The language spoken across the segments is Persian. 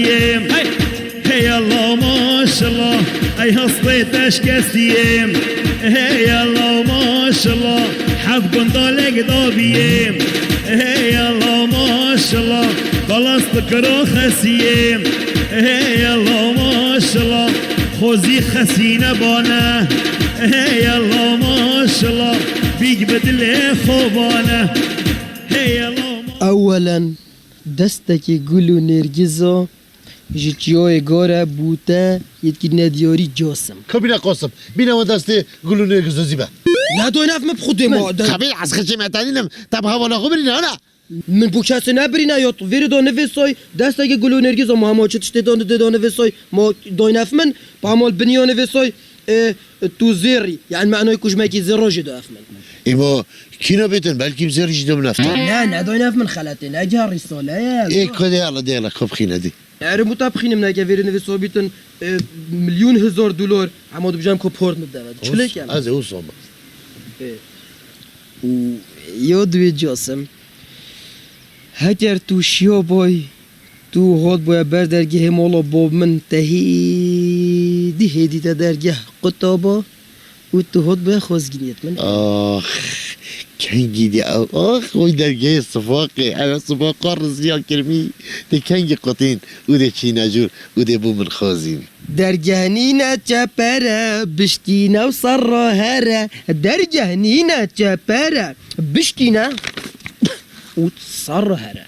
خسيم هي الله ما شاء الله اي هصيتش كسيم هي الله ما شاء الله حق ضلق ضبيم هي الله ما شاء الله خلاص تكرو خسيم هي الله ما شاء الله خوزي خسينة بانا هي الله ما شاء الله بيك بدل خوبانا هي الله اولا دستکی گل و نرگزا جیوی گاره بوته یکی ندیاری جاسم کبینا قاسم بینا و دست گلو نرگزا زیبه نه دوی نفت مبخوده ما خبیر از خشم اتنینم تب حوالا خو برینه نه من بو کسی نبرینه یا تو ویری دانه ویسای دستکی گل و نرگزا ما همه چه تشتی دانه ویسای ما دوی نفت من با همال بنیانه ویسای تو زیری یعنی معنای کشمکی زیراجی دو اف من ایما کینا بیتن بلکیم زیرش دم نفته نه دوی نفت من خلاته نه جه رساله ای کده یالا دیالا خب خینه دی اره متابخینم نگه ویری نویسا بیتن $1,000,000 اما دو بجام که پورت مدود چله کم از او سوما یادوی جاسم هگر تو شیا بای تو هاد باید بر درگه مالا باب من تهیدی هدیت درگه قطابا و تو هاد باید خوزگینیت من آخ کنگی دی آخ وی درگه صفاقی اما صفاقا رزیا کرمی دی کنگی قطین او دی چی نجور او دی بو من خوزین درگهنینا چپره بشتینا و سر هره درگهنینا چپره بشتینا و سر هره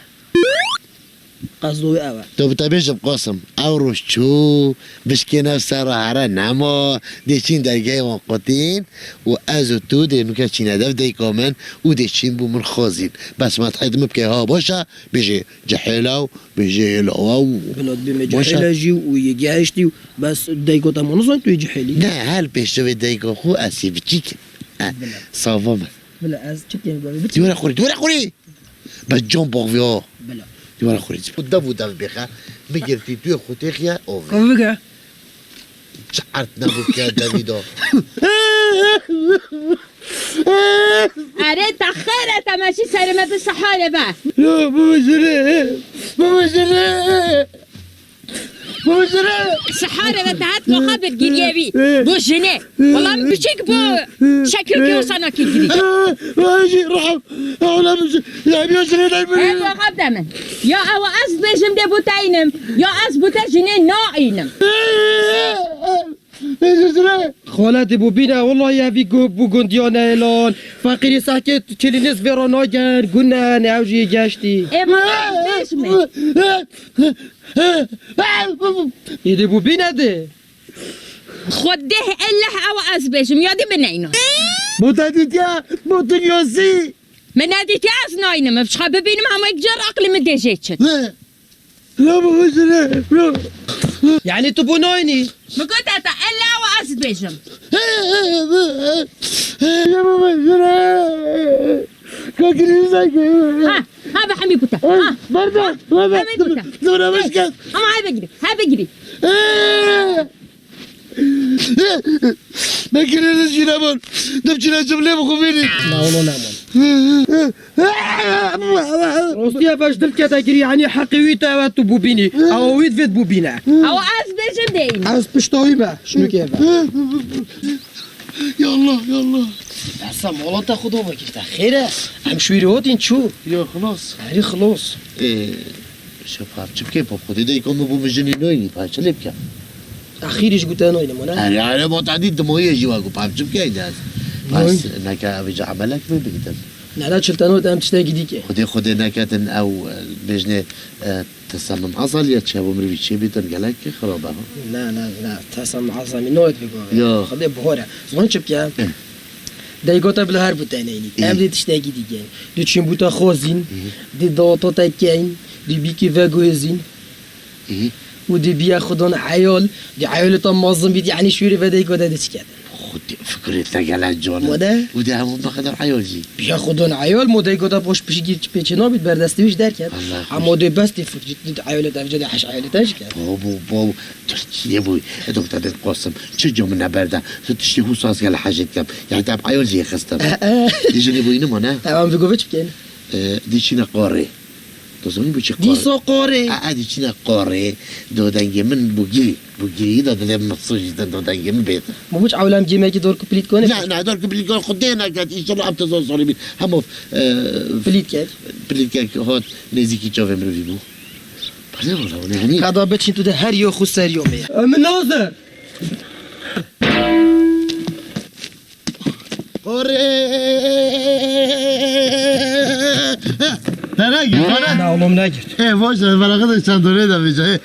قصدوی اوه تو بتابیشم قاسم او روش چو بشکنه سر هره نما دی چین درگه وان قطین و از تو دی نوکه چین هدف دی کامن و دی چین بو من خوزین بس ما تحیدم بکه ها باشه بشه جحیلو بشه هلاو بلاد بیم جحیله جی و یکی هشتی بس دیگو تا منظم توی جحیلی نه هل پیش رو دیگو خو اسی بچی که صافا من بلا از چه کنی بابی بچی دیواره خوری بس جان باقوی ها بلا دیواره خوری دو بخه میگرتی توی خودی خیه آوی کم بگه چعرت نبود که دویدا اره تخیره تماشی سرمت سحاره با لا بابا جره سحاره و تحت که خبر گیریوی بو جنه والله بچک بو شکل که وصانا کی گیری واجي رحم اولا يا بيو جنه دايما ای بو قبل من یا او از بجم ده بوتاینم یا از بوتا جنه ناینم خالتي بو بينا والله يا في بو گنديانا الان فقيري ساكت كلي ناس فيروناجن قلنا نعوجي جاشتي ای بو بجم يدي بو بينا دي خده اله او از بجم یادی بنینو موتن يوسي من ندیتی از ناینم بشخوا ببینم همه یک جر عقل مدهجه چد لا بابا جنه يعني تبو نايني بگو تاتا اله او از بجم يا بابا جنه كاكري زاكي ها بحمي بوتا ها برده همه بوتا دورا مشكل اما های بگیری نكري نجينا بون نبجينا جملة مخبيني لا والله نعمل روسيا فاش دلك تاكري يعني حقيويتا واتو بوبيني او ويد فيد بوبينا او از بجم دین عاوز بشتوي ما شنو كيف يا الله حسام والله تاخذوا ما كيف خيره عم شويري هوتين شو يا خلاص هري خلاص شوف شوف كيف بخدي ده يكون بو مجني نويني باش لبكا اخيرش قلت انا انا انا معتدين دمويه جواكو باش شوف كاين ده بس انك بيجي عملك ما بيقدر لا شلتانو تام تشتاقي ديك خدي نكاتن او بجنه تصمم حصل يا تشابو مربي شي بيتر قالك خرابه لا تسمع عظمي نوت يا. بيقول خدي بهورة زمان شبكة دای گوتا بله هر بوده نینی ام دی تشتاقی دیگه دی چین بوتا خوزین دی داتا تکین دی بیکی وگوزین و دی بیا خودان عیال دی عیال تا مازن بید یعنی شوری و دی گوتا دی چکردن خودی فکرت تگلن جانم ماده؟ و دی همون بخدر عیال جی بیا خودان عیال ماده گوتا باش پیشگیر پیچنا بید بردستیوش در کرد اما دی بس دی فکرت دی عیال تا حش عیال تاش کرد بابو تو چیه بوی دکتر دت قاسم چه جمع نبرده تو تشتی حساس گل حاجت کم یعنی تاب عیال جی خستم دیجونی بوینه ما نه تمام بگو چی کن دیچین قاره تصوني بوشي دیسا قاره عادي چینا قاره دادنگی من بوگیری دادن مصوجی دادنگی من بیت ما بوش عولم جیمه که دور کپلیت کنه نه دار که بلیگان خود نکرد ایشالا هم تزار سالی بید همه پلیت کرد بلیگان که هات نزیکی چاوه مروی بو بله والا یعنی قدا بچین تو ده هر یو خود سریومه من ناظر قاره نگیر نه اولم نگیر باشه برای چند دوره دا بیجا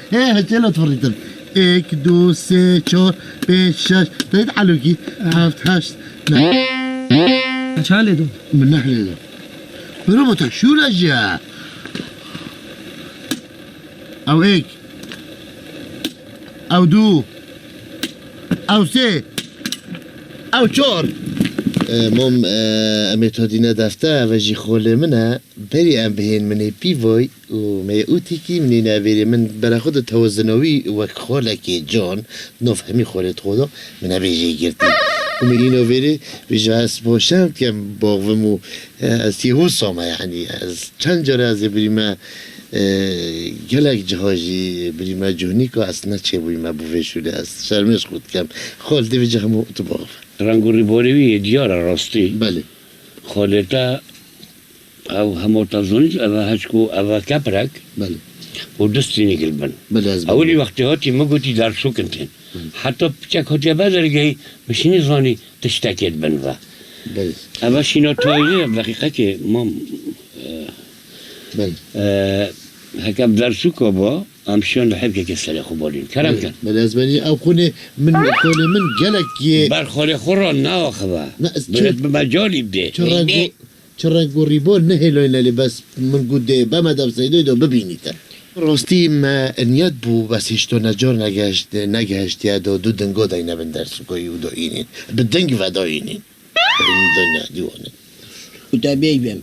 چلا توریتم 1 2 3 4 5 6 تاید علوکی 7 8 نه چند دو من نحلی دا برو با تشور اجا او 1 او 2 او 3 او 4 مام امتحادینه دفته و جی خوله منه بری ام بهین منه پیوی و می اوتی کی منی نویری من برای خود توازنوی و خوله که جان نفهمی خوله خدا منه بیجی گرتی و منی نویری بیجا از باشم که باغومو سیهو سامه یعنی از چند جاره از بریم گلک جهاجی بریم جهنی که اصلا چه بویم بوه شده است شرمش خود کم خال دیوی جه همو تو باغ رنگوری بوریوی دیار راستی بله خالتا او هموتازونیت او هشکو او کپرک بله و دستی نگلبن بله از اولی وقتی هاتی مگوتی در سو کنتین حتی پچک هاتی بازرگی مشینی زانی تشتکید بن و بله او شینا تایده دقیقه که ما بله هکم در سو که با امشان لحب که کسلی خوبالین کرم کن بله از بنی او خونه من گلک یه بر خاله خورا نه آخوا نه، برد به مجالی بده چرا ریبول نه هلوی بس من گوده به مدام سیدوی دو ببینید راستی ما نیت بو بس هیچ تو نجار نگهشت یا دو دنگو دای نبن در سکوی و دو اینین به دنگ و دو اینین این دنیا دیوانه متابعي بهم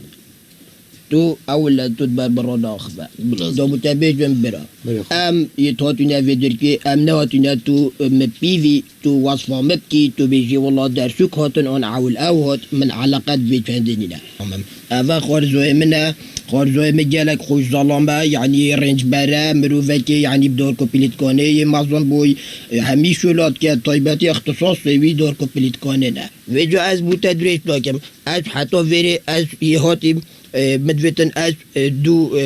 تو أول تدبر برا أخبا دو متابعي بهم برا يتهاتنا في دركي نهاتنا تو مبيفي تو وصفة مبكي تو بيجي والله درسوك هاتن أن عول أوهات من علاقات بيت فندنينا أفا خارزوه منها خارزوه مجالك خوش ظلامة يعني رنج برا مروفتي يعني بدور كوبيليت كوني مازن بوي همي شولات كي طيباتي اختصاص في دور كوبيليت كونينا ويجو از بو تدريس لكم از حتى فيري از يهاتي مدوتن از دو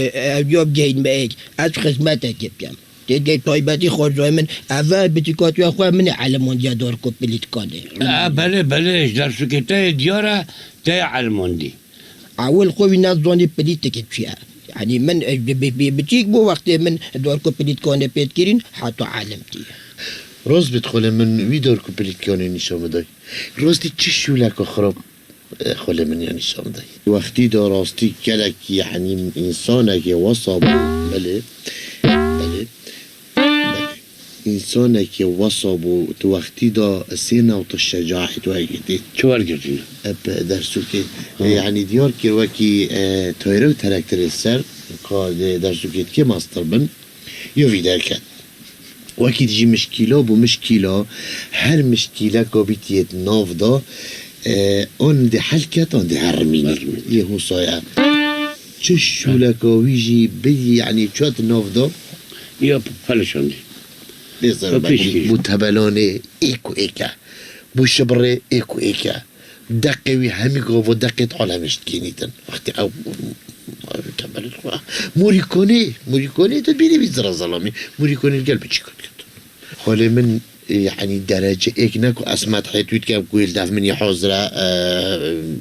جوب جاين بايك از خدمتك كم تيجي طيباتي خارزوه من أفا بتكاتي أخوة من علمون دي دور كوبيليت كوني بله درسوكتا دیاره تا علموندی أول خوي ناس ظني بليتك فيها يعني من بتيك بو وقت من دوركو بليت كون بيت كيرين حتى عالمتي روز بدخل من ويدور كوبليت كوني نشام داي راستی چه شولک خراب خل من يعني نشام داي وقتی دا راستی کلک يعني انسانك وصب بله بله انسانك وصب و تو وقتی دا سينا و الشجاعة تو هيك چوار گردین درسوكي يعني ديار كيروكي تايرو تراكتر السر قاد درسوكي كي ماستر بن يوفي دركت وكي تجي مشكلة بو مشكلة هر مشكلة كوبيتيت ناف دا اون دي حلكت اون دي هرميني يهو صايع چش شولكاويجي بي يعني چوات ناف دا یا فلشاندی بيصير بو تبلاني ايكو ايكا بو شبري ايكو ايكا دقي همي قوة دقة عالمش كينيتن وقت او كمل موريكوني تبيني بيزرا ظلامي موريكوني القلب تشكل خالي من يعني درجة ايكناكو اسمات حيتويت كام كويل داف مني حوزرة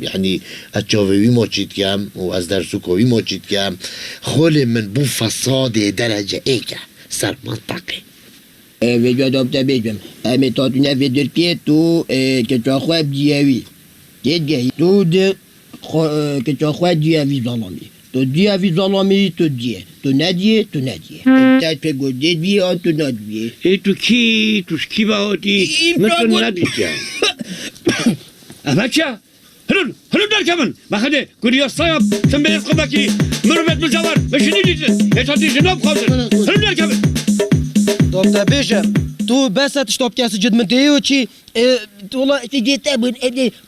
يعني اتشوفي موچيت كام و از درسوكوي موچيت كام خالي من بو فساد درجة ايكا سر منطقي ويجو دوبتا بيجم أمي تاتونا في دركي تو كتاخوا بدياوي تيجي تو de كتاخوا دياوي ظلامي تو دياوي ظلامي تو ديه تو ناديه تو ناديه انت تقول دي او تو ناديه ای تو کی باوتی مثل ندیشم بچه هلو در کمن بخده گوری صاحب سن به اسقو بکی مروت مجاور بشینی دیدن اتادی جناب خواهد هلو در کمن دوبتا بيجم تو بس تشطب كاس جد من تيو شي والله جيت ابن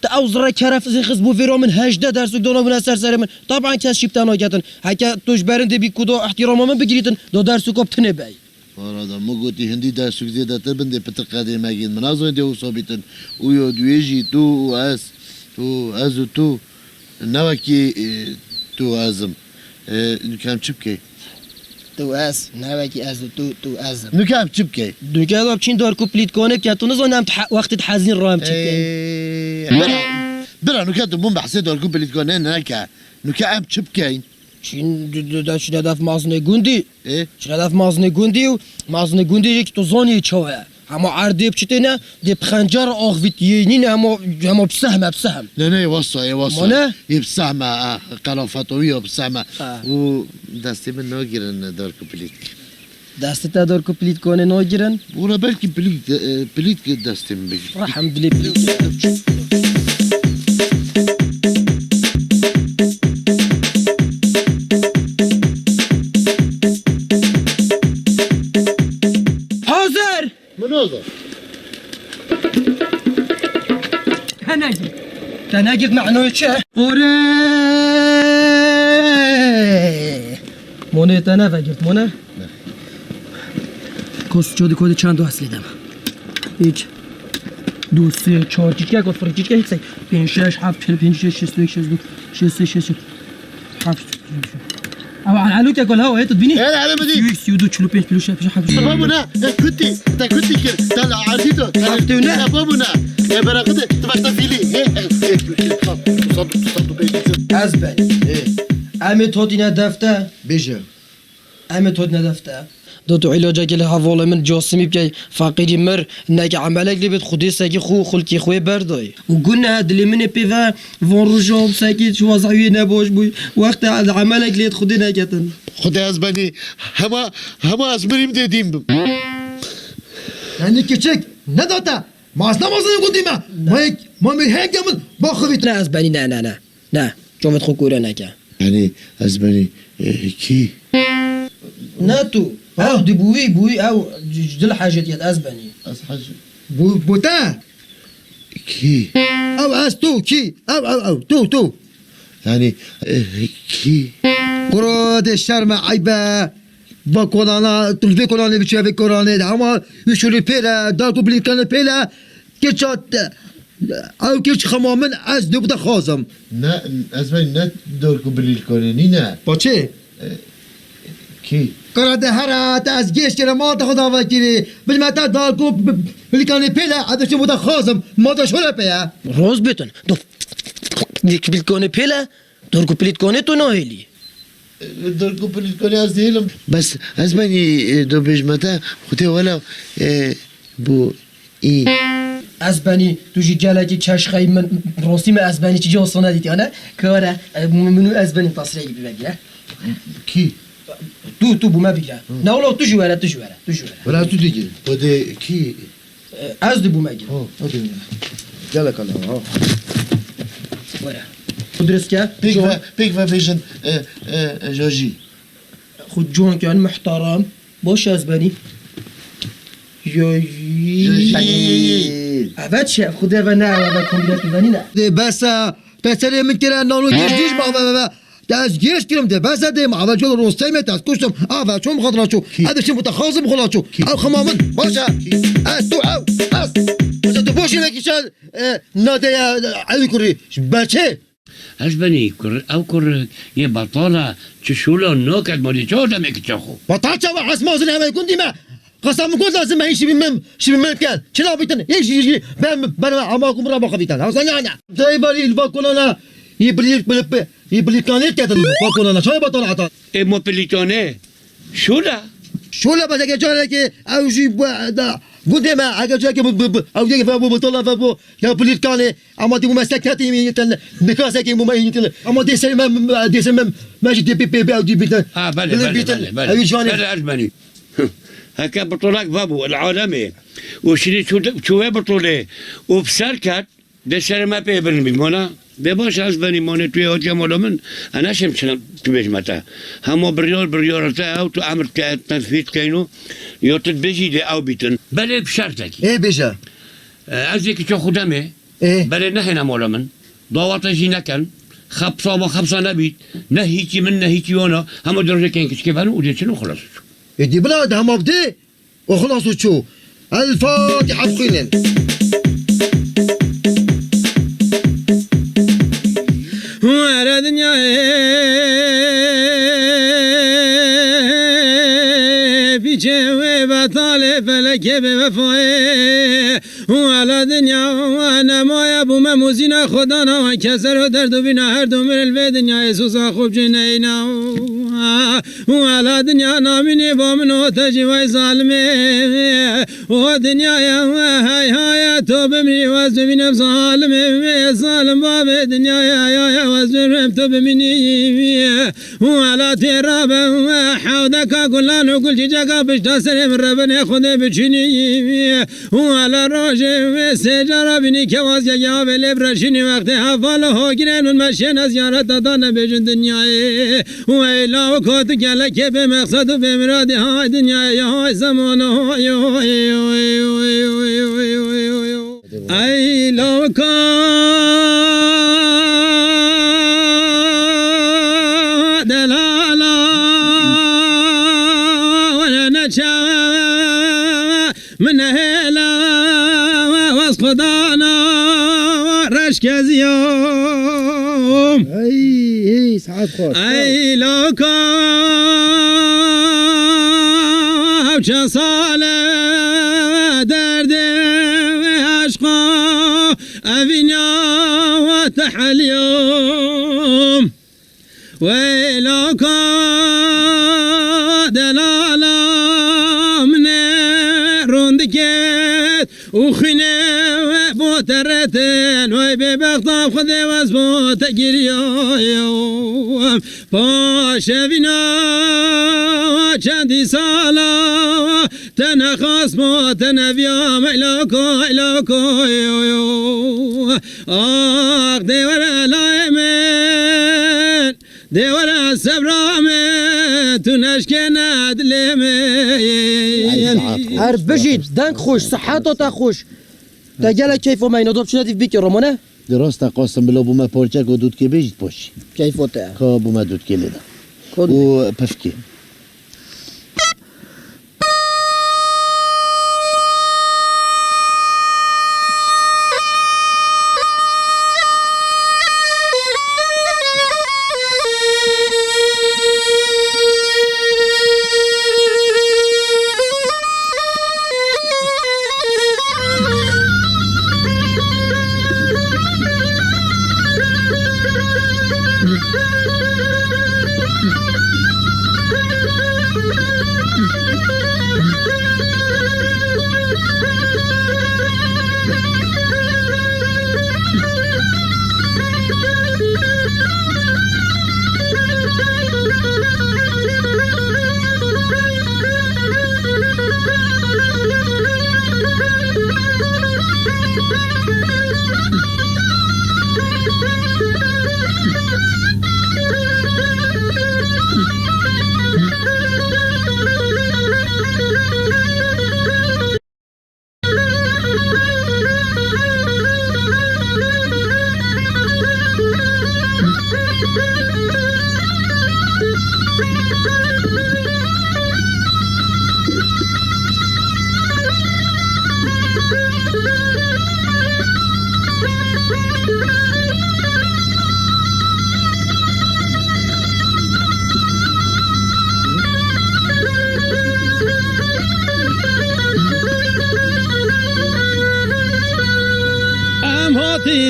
تاوزر كرف زي خصبو فيرو من هجده درسك دونا من سرسر من طبعا كاس شبتانو جاتن هكا توش برند بيكودو احترام من بجريتن دو درسك بتنباي Orada Mogoti hindi dersuk ziyade ben de pıtır kademe gidin. Nazo de usobitin. Uyo dueji tu azu tu. Navaki tu azım. Nükam çıpke. تو اس نوکی از تو ازم Nükam çıpke. دوكا لو بتشين دور كوبليت كونك كاتو نزون وقت تحزين رام تشكي Bira nükat bum bahsed or kupelit konen naka. Nükam çıpke. شين شين هدف مازني جوندي E? شين هدف مازني جوندي ومازني جوندي يك تو زوني تشوها هما عردي بتشتينا دي بخنجر اخفيت ينين هما بسهم Ne vassa. Mone? Yipsahma qalafatowi yipsahma. U dastimin no giren dor kupelit. دست دور كوبليت كوني نوجرن Buna belki pelit dastim bir. رحم بلي بلي حاضر Bu ne oldu? تناجد مع نوتشه قوري موني تنا فجرت مونا کوس چودی کد چند دو اصلی دم هیچ دو سه چهار چیچکه کد فرق چیچکه هیچ سی 5 6 7 5 6 6 2 6 2 6 3 6 7 او على كل هو هي تدبيني ايه العلامه دي؟ 2 45 بلو 6 7 بابونا كنتي كده ده عرفتو عرفتونا؟ بابونا يا براقد تبقى فيلي تصدق ازبن امي تودينا دفته بيجا امي تودينا دفته دو علاجه که حواله من جاسمی بگی فقیری مر نگه عملک لیبت خودی سگی خلکی خوی بردای و گونه دلی من پیوه وان روژاب سگی شوازعوی نباش بوی وقت عملک لیت خودی نگتن خدای از بنی همه از بریم دیدیم Yani küçük ne dota? Mazlamazını kudima. Ma hek yaman bakıvit. نه از بنی نه جامت خو کوره نکه yani az beni ki نه تو او دی بوی او جدل حاجت یاد از بنی az hacı Bu buta. ki Av az tu ki. Av tu. yani ki Kuro de şerme ayba. Va kolana tulve kolana biçeve kolana ama üçülü pela da kublikanı pela geçat. Av geç hamamın az de bu da khazım. ne az beni ne dorku bilir kone ne Paçe. ki Karada harat az geç kere ma da xuda vakiri. Bilmeta da kublikanı pela adı bu da khazım. Ma da şöyle pe ya. روز بتون دو یک بیل کنه پیله دور کو پلیت کنه تو نهیلی dorku bilir kone az değilim bas az beni do bejmata kutu wala bu iyi از بنی تو جی جلگی چش خیلی من راستی من از بنی چی جاسونه دیدی آنه کاره منو از بنی تصریح gibi بگیره ki تو بومه بگیره نه اولا تو جواره Valla tu digi. o de ki از دو بومه گیره Hadi. Gel bakalım. Ha. وره خود که pek ve bejin joji خود جون کن محترم باش از بنی اول چه خود و نه و کامبیلت بزنی نه بس پسر من کرا نانو گیش ما از گیش کردم ده بس ده ما اول جلو روستی میت از کشتم اول چون خاطر شو ادش متخاصم خلا شو او خمامن باشه از تو او از تو باشی نکیشن ناده علی کری بچه از بنی او کر یه بطاله چشولا نوکت مالی چه آدمه که چخو بطاعت شو عز مازن همه کندی ما قسم میکنم لازم من شی بمم کن چرا بیتن یکی ben amakum ra bakabitan hasan yani dai bari balkonana يبلي كانت كده balkonana şöyle baton atan اما پلیتانه شولا شولا بس اگه جایی که اوجی بوده ما اگه جایی که اوجی که بابو بطلا بابو یا پلیت کانه اما دیگه مسلکتی میتن نکاسه که مو میتن اما دیسم ماجد بي او دي بيتن بله از بنی هكا بطولك بابو العالمي وشني شو بطولة وبسركت ده سر ما بيبرن بمونا بباش از بنی مانه توی حاجه مالا من انشم چنم تو بجمتا همه بریار تا او تو عمر که تنفیذ کینو یا تد بجیده او بیتن بله بشرطکی ای بیجا از یکی چه خودمه ای بله نه هنه مالا من دعوت جی نکن خبصا و خبصا نبید نه هیچی من نه هیچی اونا همه درجه که اینکش که بنو اوده چنو خلاص شو ادي بلاد هم ابدي وخلاص وشو الفاتحه بخيلن وعلى دنيا في جواب طالب فلك بوفاي وعلى دنيا وانا ما ابو مموزين خدانا وكسر ودرد بنا هر دو من الدنيا يسوس خوب جنينا وعلى دنيا نامني بامنو تجي ظالمي ودنيا يا هاي تو بمني وزمني بظالمي ظالم باب الدنيا يا وزمني تو بمني وعلى ترابه حودك كلان وكل جاكا بشتاسر من ربنا خذ بجني وعلى روجي سجارة بني كواز يا بلي برشني وقت حفال هاجرين المشين از زيارت دادن بجن دنياي وإلا وكوت قالك بمقصد وبمراد هاي دنياي هاي زمان هاي أي لو كان دلالا ولا نشا من هلا واسقطانا رشك زيوم اي ساعات خاص أي لو كان صالة درد عشقا أفينيا وتحليوم ويلو كان دلالا من روندكت وخنا بوترتن وي ببغطاب خذي وزبوت قريوم باشا فينا چندی سالا تنخواست ما تنفيام إلاكو آخ دیوار لایمن دیوار سبرامن تو نشکند لیمن هر بجید دنگ خوش صحت تا خوش تا گله کیف و مینادوب چه ندیف بیکی رومانه درست قاسم بلا بوما پارچه که دود که بیجید پاشی کیف و تا که بوما دود که لیده کن و پفکی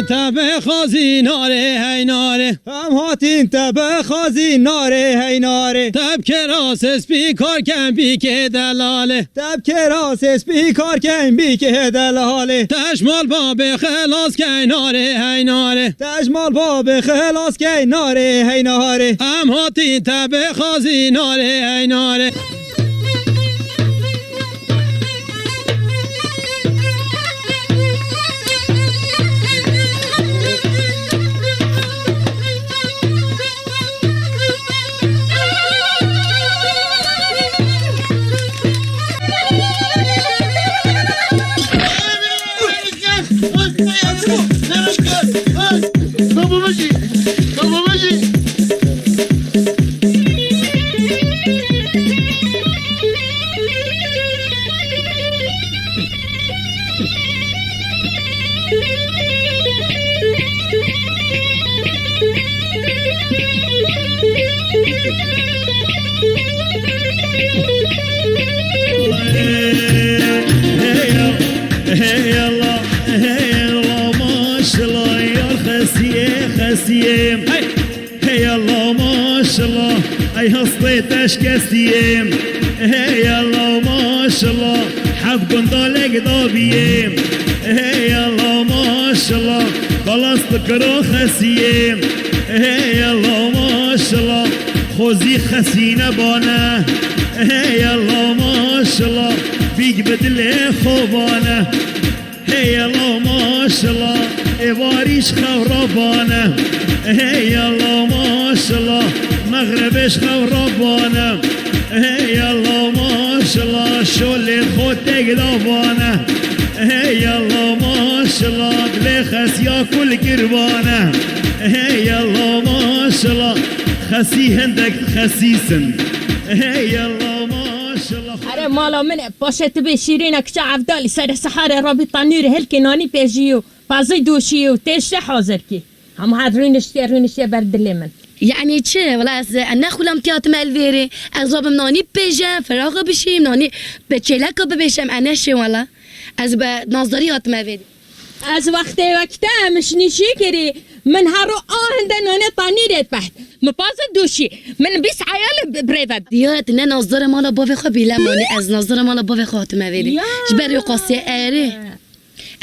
تبه خازی ناره هی ناره هم هاتین تبه خازی ناره هی ناره تب کراس اسپی کار کن بی که دلاله تب کراس اسپی کار کن بی که دلاله تشمال باب خلاص کن ناره هی ناره تشمال باب خلاص کن ناره هی ناره هم هاتین تبه خازی ناره هی ناره بابا ماشي بابا ماشي هي الله ما شاء الله يا خسيم هي الله ما شاء الله اي هصيتش كسيم هي الله ما شاء الله حق ضلق ضبيم هي الله ما شاء الله خلاص تكرو خسيم هي الله ما شاء الله خوزي خسينة بانا هي الله ما شاء الله بيك بدل خوبانه هي الله ما شاء الله إباريش خوربانه هي الله ما شاء الله مغربش خوربانه هي الله ما شاء الله شول خود تقلبانه هي الله ما شاء الله بلخس يا كل قربانه هي الله ما شاء الله خسي هندك خسيسن هي الله ما شاء الله اره مالا من باشت به شیرین اکچه عفدالی سر سحر رابی تنیر هل کنانی پیجیو پازی دوشیو تشت حاضر کی هم هاد رونشتی بردلی من يعني چه ولا از انا خولم تيات مالفيري ازاب ناني بيجا فراغ بشيم ناني بچلك ببيشم انا شي ولا از به نظریات مالفيري از وقتی مش نشی کری من هرو آهنده نانه تانیرت بحت مپاز دوشی من بیس عیال بریفت دیات نه نظر مالا باوی خو بیلمانی از نظر مالا باوی خو مالفيري جبر قاسي اره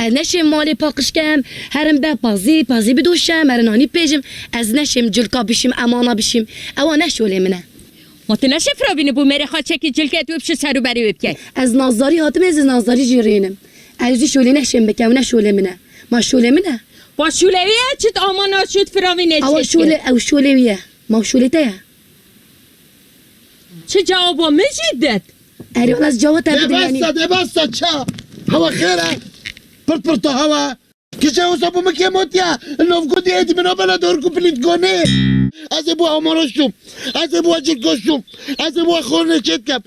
از نشم مالی پاکش کم هرم به پازی بدوشم مرنانی پیجم از نشم جلکا بشیم امانه بشیم او نشولی منه متنشف را بینه بو مری خواه چکی جلکت وبش سرو بری وبکی از نظری هاتم از نظری جیرینم عايزي شولي نحشم بك او نشولي منها ما شولي منها با شولویه چت آمانا شد فراوینه او شولي او شولویه ما شوليتها چه جوابا مجدد اري والله جوابت يعني ده بس تشا هوا خيره برطة هوا كيشاو صابو مكي موتيا اللي في قدي ايدي من قبل دوركو بليتكوني ازبو عمرشتم ازبو اجيكوشتم ازبو خورنه چتكم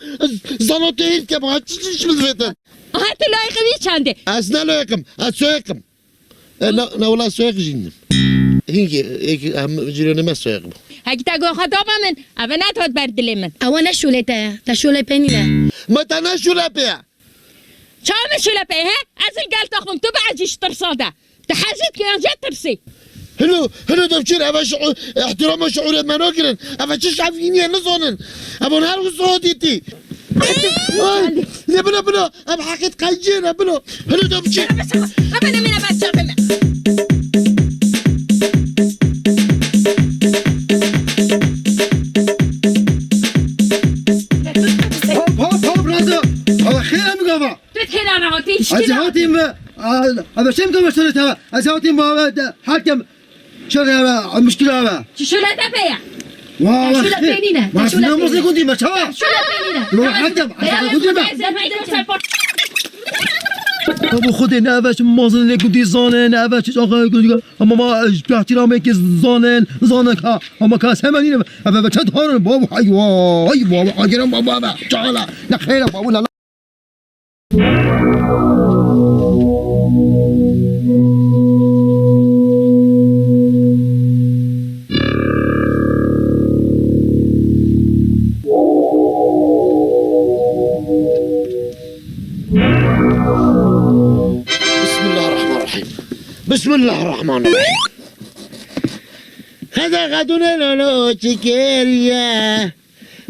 زنوتو هيركم هاتشيش بالفتن هات لایقه وی چنده اسنا لايقم اسويقم لا والله سويق جنم هيك هم جيراني ما سويقم هکی تا گو خطابه من اوه نتاد بردلی من او نشوليتها تشولي بينينا ما تناشو لابيا چه مشوله پی ها؟ از این گل تاخم تو بعجیش ترساده تحجید که انجا ترسی هلو دبشير أبا احترام شعور مناكرن أبا تش عفيني نظنن أبا نهار وصوتيتي بلا أبا حكيت قيجين بلا هلو دبشير أبا نمينا بس شغلنا هوب رازا هو خير أمي قابا تتخيل أنا هاتي أزهاتي أبا شم قابا شريتها أزهاتي ما حكم شريتها المشكلة أبا شو لا تبيع والله شو لا بينينا ما شو لا سنا مصر كنتي ما شاء شو لا بينينا لو حكم كنتي ما ابو خودی نوش مازن نگودی زانه نوش آقا گودی اما ما احترام که زانه که اما کاس همین اینه اما چند هارن بابا ای بابا اگرم بابا چالا نخیر بابا لا بسم الله الرحمن الرحيم هذا غدنا لولو تشكيريا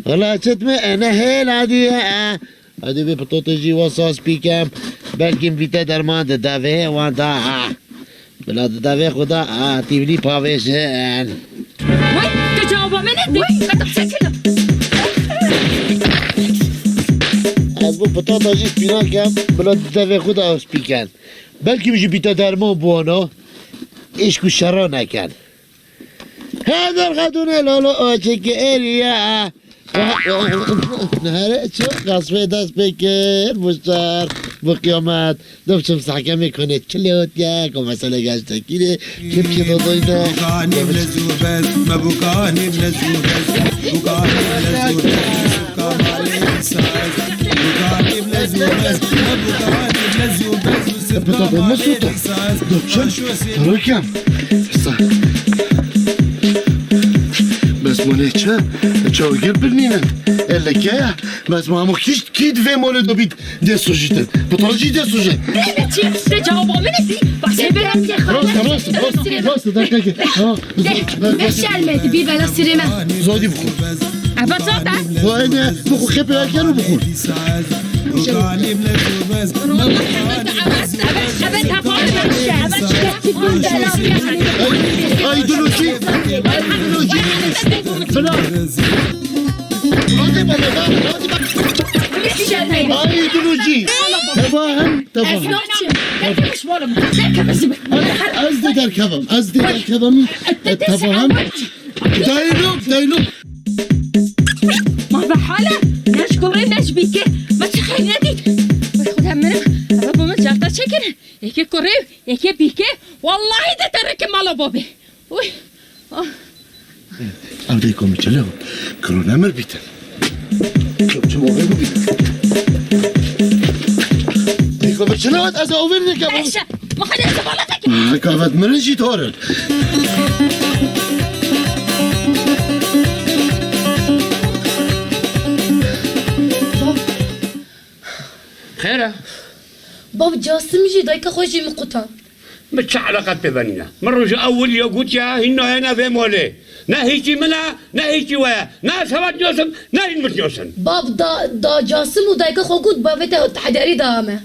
ولا تتم انا هيل عادية هذه ببطوطجي وصاص بيكام بلكن فيتا درمان دافي وانتا بلا دافي خدا تيبلي باويشن وي تجاوب من وي خطب سكلة از بو بطوطجي سبينا كام بلا دافي خدا سبيكان بلكي مش بيتا درمان بوانا ايشكو شرا نكن هذا الغدون لولو تشكيريا نهاره چو قصفه دست بکر بشتر با قیامت دوشم سحکه میکنه کلیوت یک و مسئله گشتکیره که پیه دادای نه بوكاني بلزوبز ما بوكاني بلزوبز بوكاني بلزوبز بوكاني ساز بوكاني بلزوبز ما بوكاني بلزوبز بطاطا مسوطة دوشم تروكم بس مونه چه گیر برنینن اله که بس ما همو کی دوی مونه دو بید دستو جیتن بطالا جی دستو جی Ne çiğ işte cevabımı nesi? Başka bir amca راست دقیقه که بشلمت بی بلا سرمه زادی بخور Ama zaten نه بخور خیپه اگر رو بخور بوكاني بلزوبز ما evet kapalı. ایدولوژی بلا راضی بابا ایدولوژی تفاهم از ده در کبم تفاهم دایلوگ ما بحاله نشكرين نشبيكي ما تخيل نديك خد همنا بابا جاتا çekin iki korev iki bike vallahi de terk mala babi uy Avdaykom içelim. Kronomer biten. Çok mobil bu biten. Daykom içelim az overdik ya. ايش ما خليت بالك Kavat mırıcı torun. خيره باب جاسم جي دايكا خوشي مقطع مش علاقة ببنينا مرة أول يقول يا إنه أنا في مولي نهيجي منها نهيجي ويا ناس هوات نيوسن نهين مش نيوسن باب دا جاسم ودايكا خو قد بابته تحداري دامه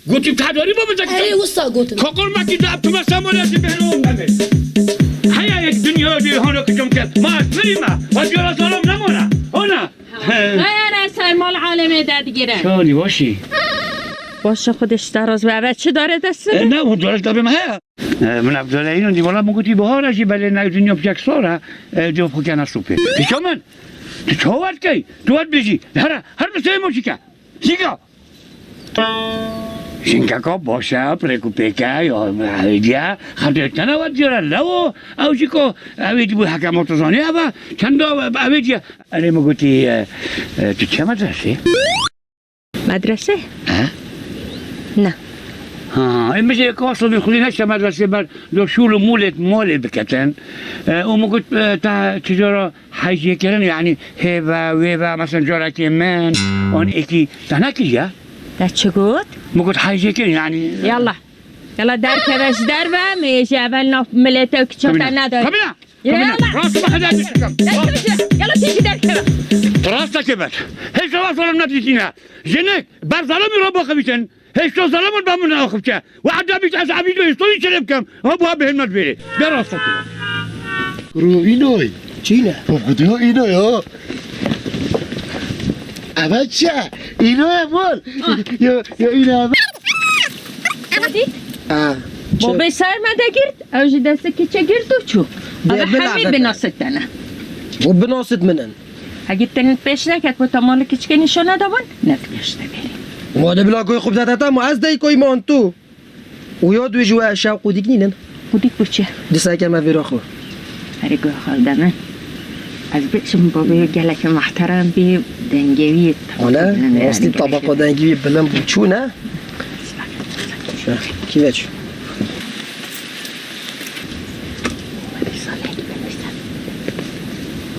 قلت بتحضري ما بدك هري وصا قوتن كقول ما كده أبتما سامولا تبهلون نمي هيا يك دنيا دي هنا كجم كت ما مريمة وجرا ظلم نمونا هنا نه سر مال عالمه داد گیره شالي واشي باشه خودش دراز و چه داره دست نه هو دارش داره ما من عبد الله اینو دی والا مگوتی بهارشی بله نه دنیا پیش سورا جو خوکن سوپه پیشمن تو وقت کی تو وقت بیشی هر مسئله موشیکا سیگا شینکا باشه پرکوپیکا یا هیدیا خاطر نواد جرا لو او چیکو اویدی بو حکمات زانی ابا چند اویدی اره مگوتی تو چه مدرسه مدرسه نه این میشه کاسو میخولی نشه مدرسه بر دو شول مولت بکتن اون قلت تا چجورا حیجه کردن یعنی هیوا مثلا جورا که من اون اکی تنکی یا ده چه گود؟ مگوت حیجه کردن یعنی یلا در کبش در و میشه اول ناف ملته که چطور نداری کمینا راست با خدا بشکم یلا تیجی در کبش راست کبش هیچ رواز ولم نتیجینا جنک بر ظلمی رو باقی بیتن هیچ تو ظلمون بامون آخب چه و عدا بیت از عبیدو استوی چلب کم ها به همت بیره در راست کبش رو اینوی چی نه؟ خودو اینو یا اول چه؟ اینو امول یا اینو اول بابا سرمده گرد اوجی دسته که چه گرد و چو اما همه بناست تنه و بناست منن اگه تنید پیش نکرد با تا مال کچکه نشانه دابن نتگشته بری ما ده بلا کوی خوب داتا ما از دای کوی مان تو و یاد وی جو شوق دیگ نینن خودی بچه دسای که ما ویراخو هری گوه خالدمه از بچم بابا گلک محترم بی دنگوی انا اصلی طبقه دنگوی بلن بچونه کیفش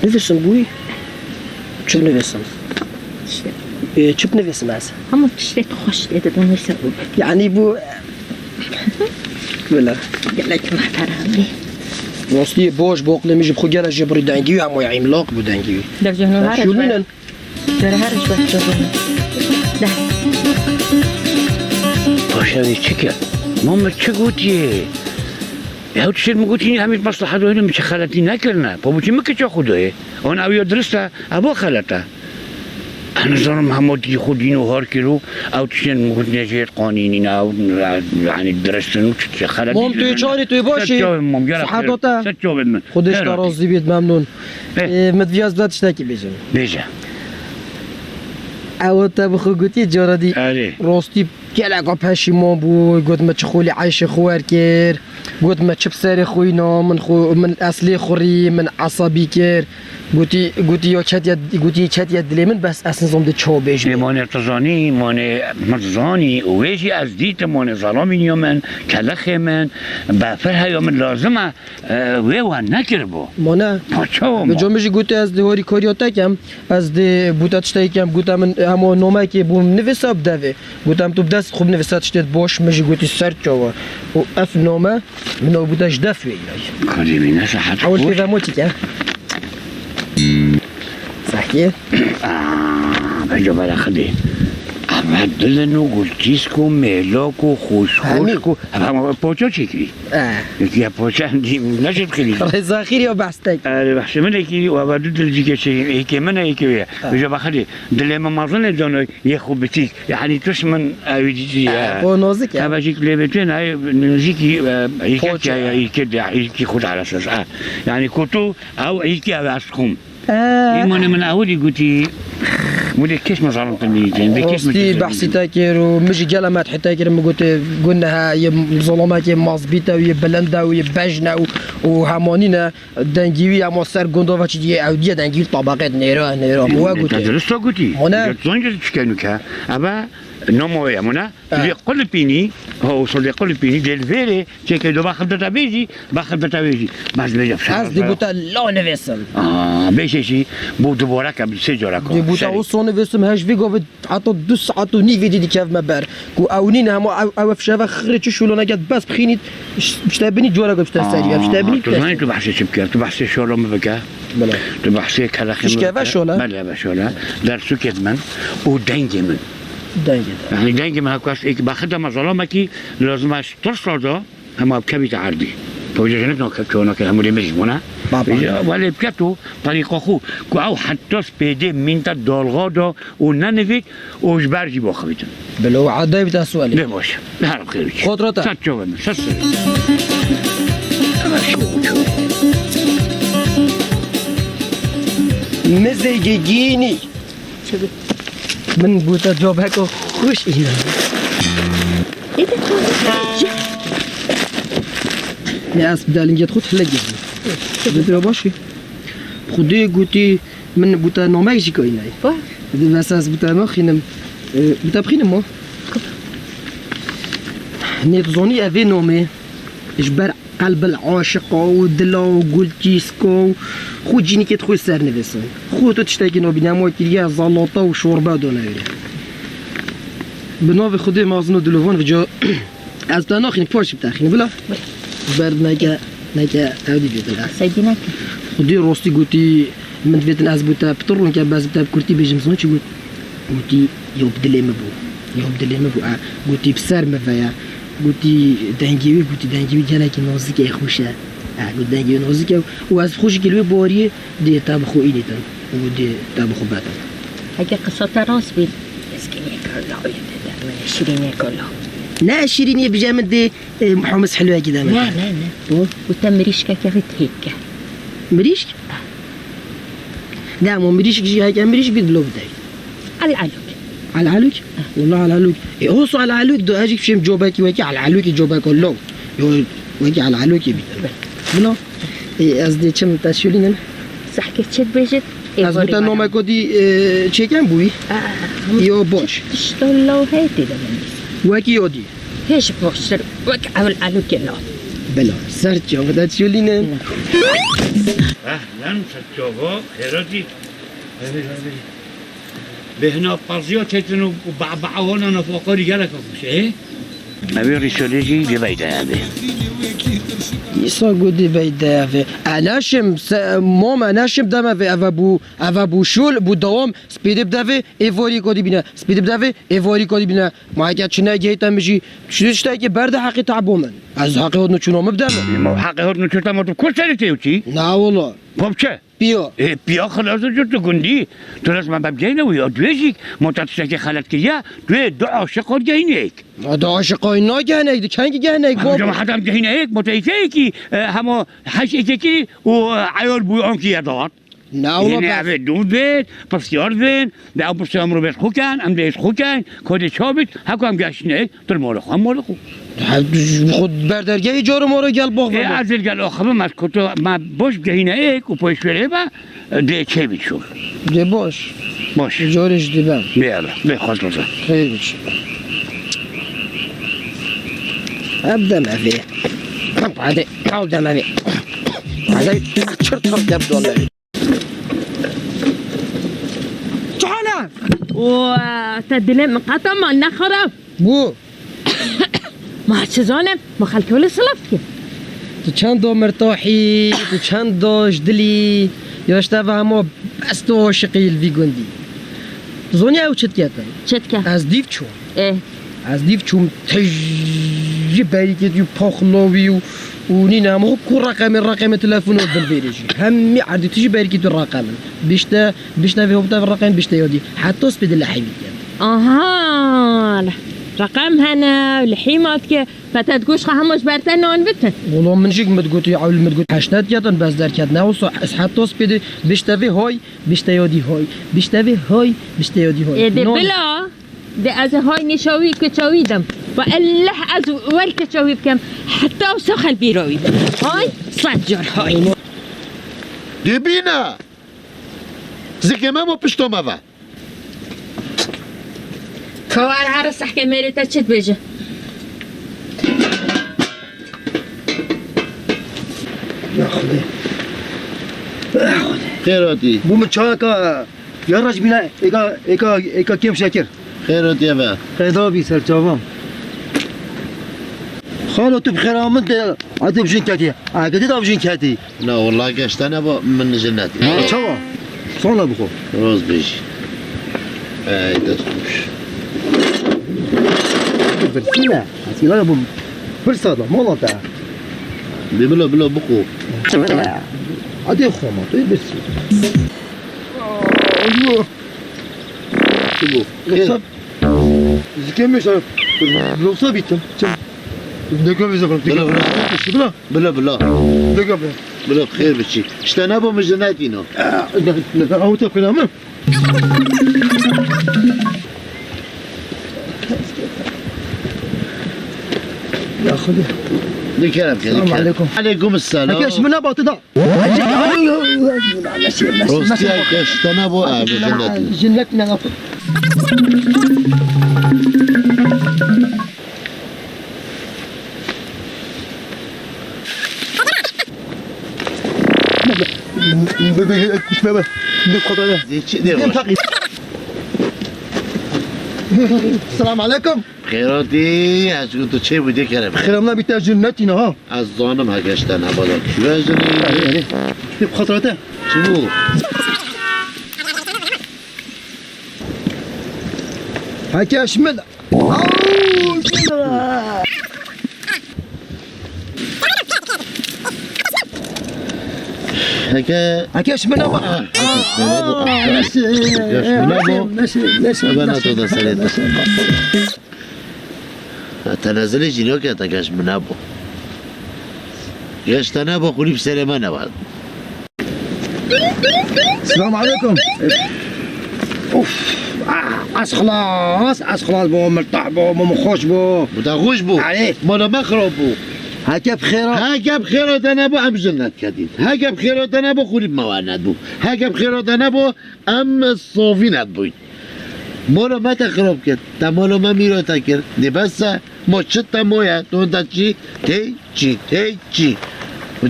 نفسم بوی چه نفسم چه نفسم از همون تشتت خوش دیده دونیسه بود یعنی بو ولا گلک محترم بی واسطی باش باقله میشه بخو گلش جبری دنگوی اما عملاق بود دنگوی در جهنو هرش شولینن در هرش باید جبونه ده باشدی چی کرد؟ ماما چه گوتیه؟ یا چه میگوتی همین مصلحت و اینو میشه خلطی نکرنه بابا چی میگه چه خدایه؟ آن اویا درسته ابا خلطه انا ظلم همودی خودینو هار کلو او چه میگوتی نجیت قانینی نه یعنی درستنو چه خلطی مام توی چانی توی باشی صحتاتا خودش ناراضی بید ممنون مدویاز بدش نکی بیجم بیجه اوت بخو گوتی جارادی آره راستی گلگا پشیمان بو گفت ما چه خولی عیش خوار کر گفت ما چه بسر خوینا من اصلی خوری من عصبی کر گوتی یا چت یا دلی من بس اصلا زمده چابش مان ارتزانی مان مرزانی ویجی از دیت مان ظلامی نیومن کلخ من بفرها یا من لازمه وان نکر بو مانه پاچو به جامعه گوتی از دهاری کاریاتا کم از ده بوتات شتای کم گوتم من همه نامه که بوم نویساب دوه گوتم تو بدست خوب نویسات شتید باش مجی گوتی سر چاوا و اف نامه من او بوداش دفوه ایرای کاری بینه صحت اول خوش که موتی که صحیح بجا برا خده اما دلنو گلچیز کو میلاک و خوش کو اما پاچا چکری یکی پاچا نشد خیلی رضا خیری و بستک بخش من یکی و بعد دل جیگه چه یکی من یکی ویا بجا بخده دل ما مازن دانو یه خوب بتیک یعنی توش من اویدی با نازک اما جیک لیبتون های نزیکی یکی خود على اساس یعنی کتو او یکی از خم ایمان من اولی گوتی مودي كيش ما صارت الميزان راستی بحثی تاکر و مجی گلمت حتی تاکر مگوته گنه یه ظلمات یه مازبیتا و یه بلنده و یه بجنه و همانینه دنگیوی اما سر گنده و چیزی اودیه دنگیوی طبقات نیرا موا گوته درسته گوتی زنگ چکنو که اما نموه امونه قل بینی هو صدق قل بینی دل فيري چه دو بخدت بیجی باز بیجم از دی بوتا لا نویسم بیشی بود دوباره که سه جوره کن دی بوتا او سو نویسم هش وی گفت حتی 2 ساعت و نیوی دیدی که مبر کو اونین هم او فشا خره چه شلون نگد بس بخینید بشتبنی جوره گفت سریع بشتبنی تو بحث چه بکر تو بحث شورا مبکه بله تو بحث کلاخ مش که شولا بله بشولا در سوکت من و دنگ من يعني دنگ ما كواس إيك باخدها مظلمة كي لازمش تصرده هم بكبت عردي توجه جنبنا كونا كهم اللي مجمونا ولا بكتو طريقة خو كأو حتى سبيدي من تدالغادا وننفيك وجبرجي باخبيتن بلو عداي بتاع سؤالي لا باش لا بخير خطرته ستشوفنا مزيجيني من بوتا جواب هكا خوش إينا إيه ده لا أسبدا لنجد خود حلق يعني بدرا باشي خودي قوتي من بوتا نوماك جيكو إينا بس أس بوتا ناخينم بوتا بخينم ما نيتزوني أفي نومي إجبار قلب العاشق ودلا وقلتيسكو خو جيني كي تخوي سر نفسن خو تو تشتاكي نو بينامو كيريا زلاطه وشوربه دونايري بنوف خدي مازنو دلوفون فجو از تناخين فوش بتاخين بلا برد نكا اودي بيتلا سيدينك خدي روستي قوتي من فيتن از بوتا بطرون كا باز بتا بكرتي بيجمسون شي قوتي يوبدلي مبو قوتي بسر مفيا قوتي دنجيوي جالاكي نوزيكي خوشه قلت دنجيوي نوزيكي واز خوشي كيلوي بوري دي تابخو إيديتن ودي تابخو باتن هكا قصة راس بيل يسكني كله ويدد شيريني كله لا شيريني بجامد دي محمص حلوة كده لا وتمريشكا كيفت هيك مريشك؟ لا مو مريشك جي هيك مريشك بيدلو بداي على العلوك والله على العلوك هوصو على العلوك دو اجيك شيم جوباكي وكي على العلوك جوباك اللو وكي على العلوك بيت بلا قصدي كم تشولين صح كيف بيجت از بوتا نوما كودي چيكن بوي يو باش تشتغل لو هيتي ده وكي يودي هيش بوشر وك على العلوك لا بلا سرچو بدا تشولين اهلا ستشوفو خيراتي بهنا بازيو تيتنو بعبعونا نفوقو رجالك مش ايه أبي رسالتي ببيتها هذه يسا قدي بيدا في اناشم ماما اناشم دم في افابو شول بو دوام سبيد بدا في ايفوري كودي بينا سبيد بدا في ايفوري كودي بينا ما كانت شنا جيتا مشي شتاكي برد حقي تعبو من از حقي هدنو شنو مبدا ما حقي هدنو شتا ما كل سنه تيوتي لا والله بابچه بيو بيو خلاص جت گندی تو لازم ببجینه و یادویجی متأسفانه خالد کیا تو دو عاشق جهینیک دو عاشق اینا جهینیک چنگ جهینیک بابا جمع حدم جهینیک متأسفانه کی همه حش ایکی و عیال بوی آن کی داد نه یعنی اولا اوه دود بید پسیار بید ده او پسی امرو بید خوکن ام دیش خوکن کده چا بید حکو هم گشنه در مال خو هم مال خو خود بردرگه جارو ما رو گل باغ از گل آخبه از کتو ما باش گهینه ایک و پایش بره با ده چه بید شو ده باش باش جارش دیبم بیالا بخواست لازم خیلی بشه ابدم اوه هذا عودة ما بي هذا شرط يبدو والله تعال وتدلم قطع ما نخرب بو ما چزانم ما خلکه ولی سلف که تو چند دو مرتاحی تو چند دو جدلی یاشته و همه بس تو عاشقی الوی گندی زونی او چت کردن چت که از دیو چون اه از دیو چون تجی بری که دیو پاخلوی و نینه همه کو رقم تلفن رو بالبیریجی همی عردی تجی بری که تو رقم بیشتر وی هبتا و رقم بیشتر یادی حتی سپید لحیمی کرد آها رقم هنا الحيمات كي فتتقوش همش برتن نون بتن والله من جيك متقول يعول متقول حشنات يدن بس در كدنا وص حتى سبيد بيشتوي هاي بيشتيادي هاي بيشتوي هاي بيشتيادي هاي ده بلا ده از هاي نشوي كشويدم والله از ول كشوي بكم حتى وسخل بيروي هاي صجر هاي دبینا زکمه ما پشتو موا كوار هرس احكي ميرتا چت بيجي يا خدي خیراتی بو من چاكا يا رج بنا ايكا كيف شاكر خیراتی و قيدا بي سر جوام خالو تو بخير آمد عادي بجين كاتي عادي دا بجين كاتي نه والله گشتنه با من جنتی چوا صالا بخو روز بیشی ای دست خوش برسينا حسينا ابو برصاده مالا تاع بلا بخو عادي خو ما طيب برسي شبو لصب زكي مش لصب بيتم دقا بيزا بلا دقا بلا خیر بشی اشتنه با مجنتی نو او تقول يا خدي نکرم که السلام عليكم علیکم السلام اكيش من ابو تدا روستی گشتنه با مجنتی جنتنا غفر السلام عليكم خیراتی از تو چه بوده کرم خير الله بيتا جنتنا ها از زانم ها گشتنه بالا کیوه جنی بخاطرته چبو هكا اشمل هكا اشمل تنزل جنیو که تا گشت منابو گشتنه با خوری بسر من نباد السلام عليكم اوف از خلاص بو مرتاح بو مخوش بو متخوش بو عليه مالا مخرب بو هكا بخيرات هکه بخیرات نبو ام جنت کدید هکه بخیرات نبو خوری موانت بو هکه بخیرات نبو ام صافی ند بوید مالا ما تخراب کرد تا مالا ما میرا تا کرد نبسته ما چت تا مایه تو تا چی تی چی